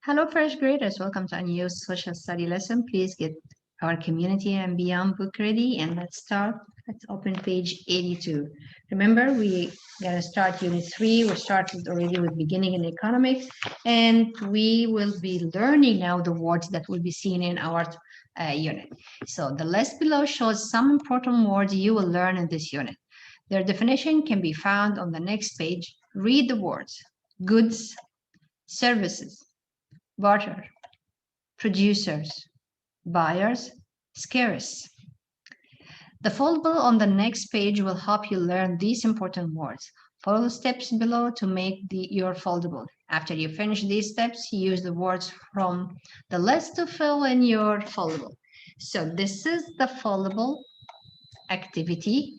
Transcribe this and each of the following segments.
Hello, first graders. Welcome to a new social study lesson. Please get our community and beyond book ready and let's start. Let's open page 82. Remember, we gotta start unit 3. We started already with beginning in economics, and we will be learning now the words that will be seen in our unit. So the list below shows some important words you will learn in this unit. Their definition can be found on the next page. Read the words: goods, services, barter, producers, buyers, scarce. The foldable on the next page will help you learn these important words. Follow the steps below to make your foldable. After you finish these steps, use the words from the list to fill in your foldable. So this is the foldable activity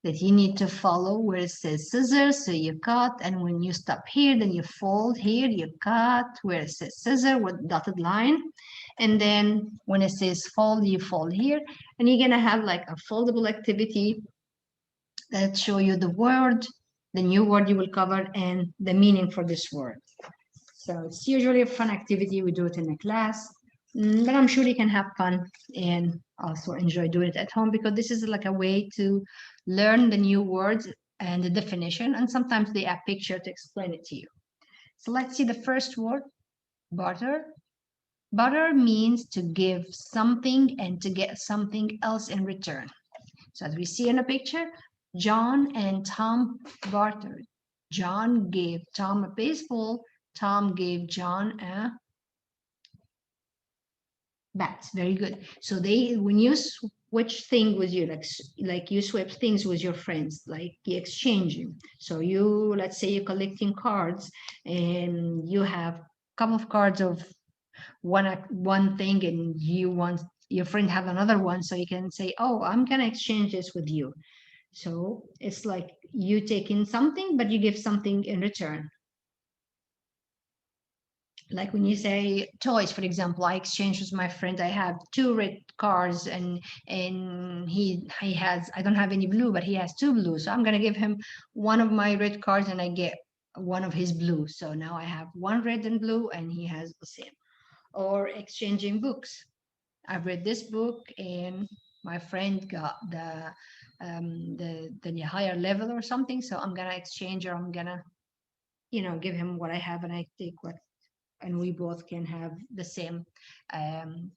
that you need to follow where it says scissors, so you cut, and when you stop here, then you fold here, you cut where it says scissor with dotted line, and then when it says fold, you fold here, and you're gonna have like a foldable activity that show you the word, the new word you will cover, and the meaning for this word. So it's usually a fun activity. We do it in a class, but I'm sure you can have fun and also enjoy doing it at home because this is like a way to learn the new words and the definition. And sometimes they add picture to explain it to you. So let's see the first word, barter. Barter means to give something and to get something else in return. So as we see in the picture, John and Tom bartered. John gave Tom a baseball. Tom gave John a bat. Very good. So they, when you switch thing with you, like you swap things with your friends, like you exchanging. So you, let's say you're collecting cards, and you have a couple of cards of one thing, and you want your friend have another one, so you can say, "Oh, I'm gonna exchange this with you." So it's like you take in something, but you give something in return. Like when you say toys, for example, I exchange with my friend. I have 2 red cars, and he has. I don't have any blue, but he has 2 blue. So I'm gonna give him one of my red cards, and I get one of his blue. So now I have 1 red and blue, and he has the same. Or exchanging books. I've read this book, and my friend got the higher level or something. So I'm gonna exchange, or I'm gonna give him what I have, and I take what, and we both can have the same. Um,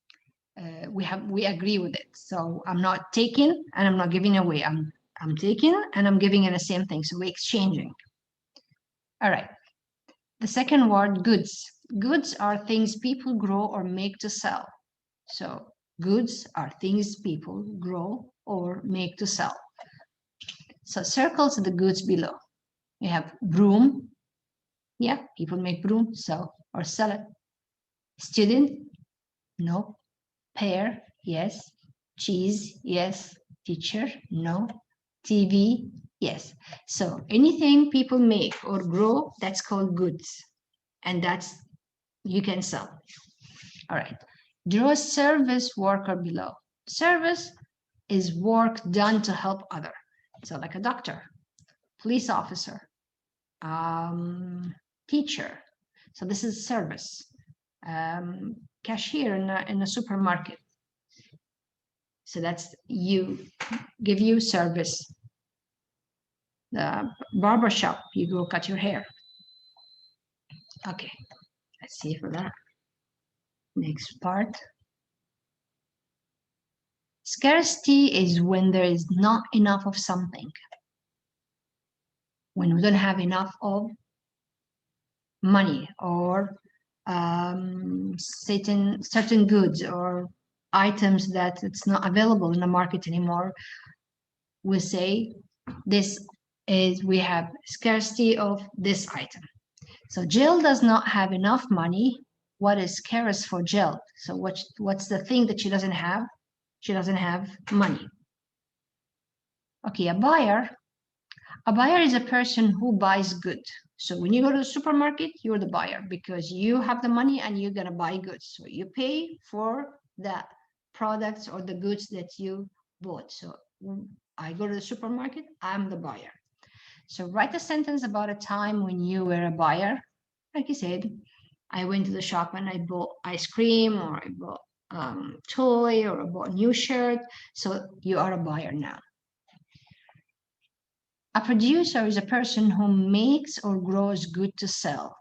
we agree with it. So I'm not taking and I'm not giving away. I'm taking and I'm giving in the same thing. So we're exchanging. All right. The second word, goods. Goods are things people grow or make to sell. So goods are things people grow or make to sell. So circles the goods below. We have broom. Yeah, people make broom, sell or sell it. Student, no. Pear, yes. Cheese, yes. Teacher, no. TV, yes. So anything people make or grow, that's called goods. And that's, you can sell. All right. Draw a service worker below. Service is work done to help other. So like a doctor, police officer, teacher. So this is service. Cashier in a supermarket. So that's you, give you service. The barber shop, you go cut your hair. Okay, let's see for that. Next part. Scarcity is when there is not enough of something. When we don't have enough of money or certain goods or items that it's not available in the market anymore, we say this is, we have scarcity of this item. So Jill does not have enough money. What is scarce for Jill? So what's the thing that she doesn't have? She doesn't have money. Okay, a buyer is a person who buys goods. So when you go to the supermarket, you're the buyer because you have the money and you're gonna buy goods. So you pay for the products or the goods that you bought. So I go to the supermarket, I'm the buyer. So write a sentence about a time when you were a buyer. Like you said, I went to the shop and I bought ice cream, or I bought toy, or I bought a new shirt. So you are a buyer now. A producer is a person who makes or grows goods to sell.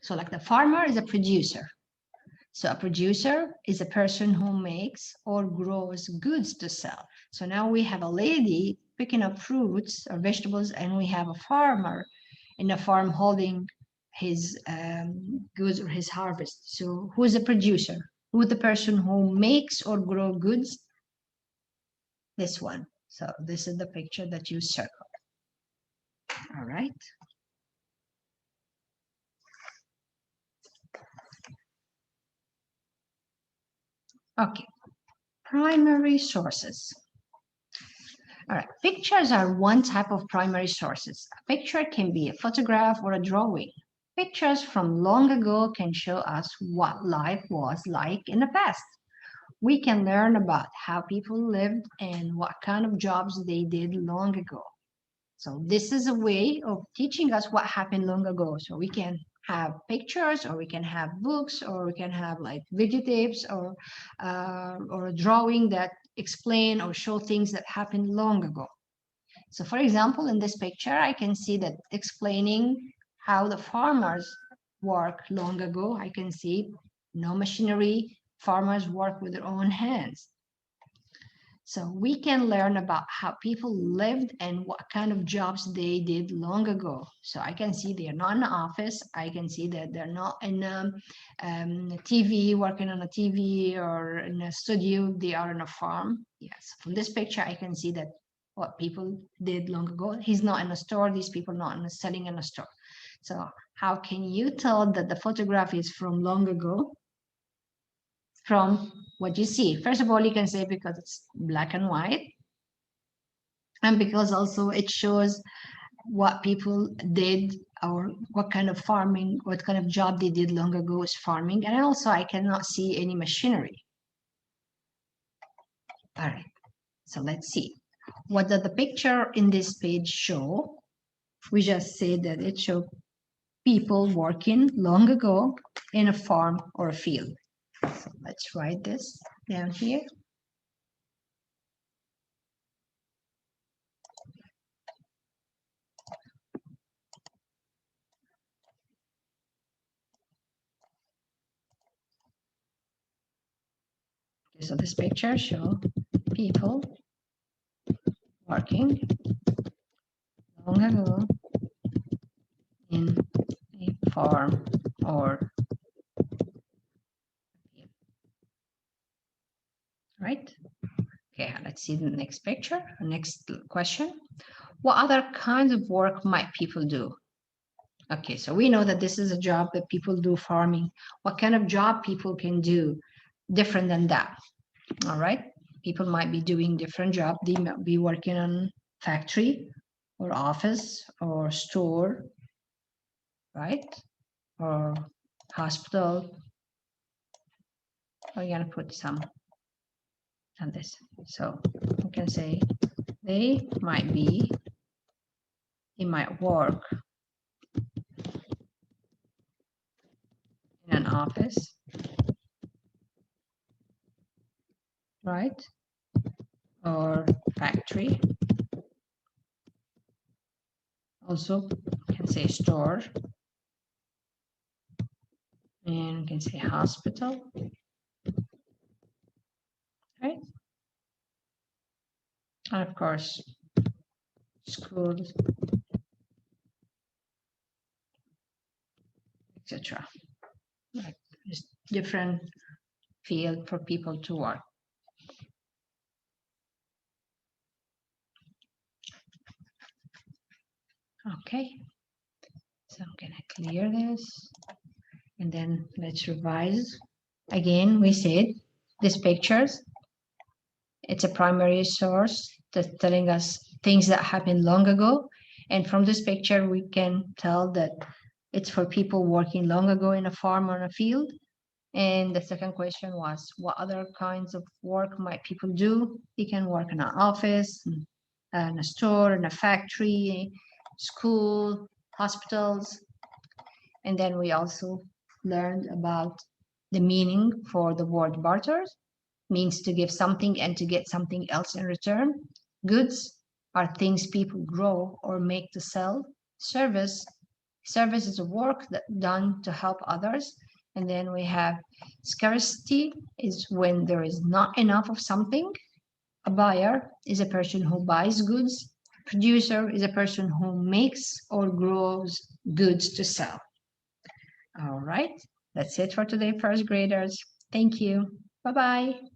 So like the farmer is a producer. So a producer is a person who makes or grows goods to sell. So now we have a lady picking up fruits or vegetables, and we have a farmer in a farm holding his goods or his harvest. So who is a producer? Who is the person who makes or grow goods? This one. So this is the picture that you circle. All right. Okay. Primary sources. All right, pictures are one type of primary sources. A picture can be a photograph or a drawing. Pictures from long ago can show us what life was like in the past. We can learn about how people lived and what kind of jobs they did long ago. So this is a way of teaching us what happened long ago. So we can have pictures, or we can have books, or we can have like videotapes, or a drawing that explain or show things that happened long ago. So for example, in this picture, I can see that explaining how the farmers work long ago. I can see no machinery, farmers work with their own hands. So we can learn about how people lived and what kind of jobs they did long ago. So I can see they're not in the office. I can see that they're not in TV, working on a TV or in a studio. They are on a farm. Yes, from this picture, I can see that what people did long ago. He's not in a store. These people not selling in a store. So how can you tell that the photograph is from long ago? From what you see. First of all, you can say because it's black and white, and because also it shows what people did, or what kind of farming, what kind of job they did long ago is farming. And also I cannot see any machinery. All right, so let's see. What does the picture in this page show? We just say that it shows people working long ago in a farm or a field. So let's write this down here. So this picture shows people working long ago in a farm or right. Okay, let's see the next picture. Next question. What other kinds of work might people do? Okay, so we know that this is a job that people do, farming. What kind of job people can do different than that? All right, people might be doing different job. They might be working on factory or office or store, right? Or hospital. We're gonna put some on this. So we can say they might work in an office, right? Or factory. Also can say store, and can say hospital, right? And of course, schools, etc. Like just different field for people to work. Okay, so I'm gonna clear this, and then let's revise. Again, we said these pictures, it's a primary source that's telling us things that happened long ago. And from this picture, we can tell that it's for people working long ago in a farm or a field. And the second question was, what other kinds of work might people do? You can work in an office, in a store, in a factory, school, hospitals. And then we also learned about the meaning for the word barter, means to give something and to get something else in return. Goods are things people grow or make to sell. Service is a work that done to help others. And then we have scarcity is when there is not enough of something. A buyer is a person who buys goods. Producer is a person who makes or grows goods to sell. All right, that's it for today, first graders. Thank you. Bye-bye.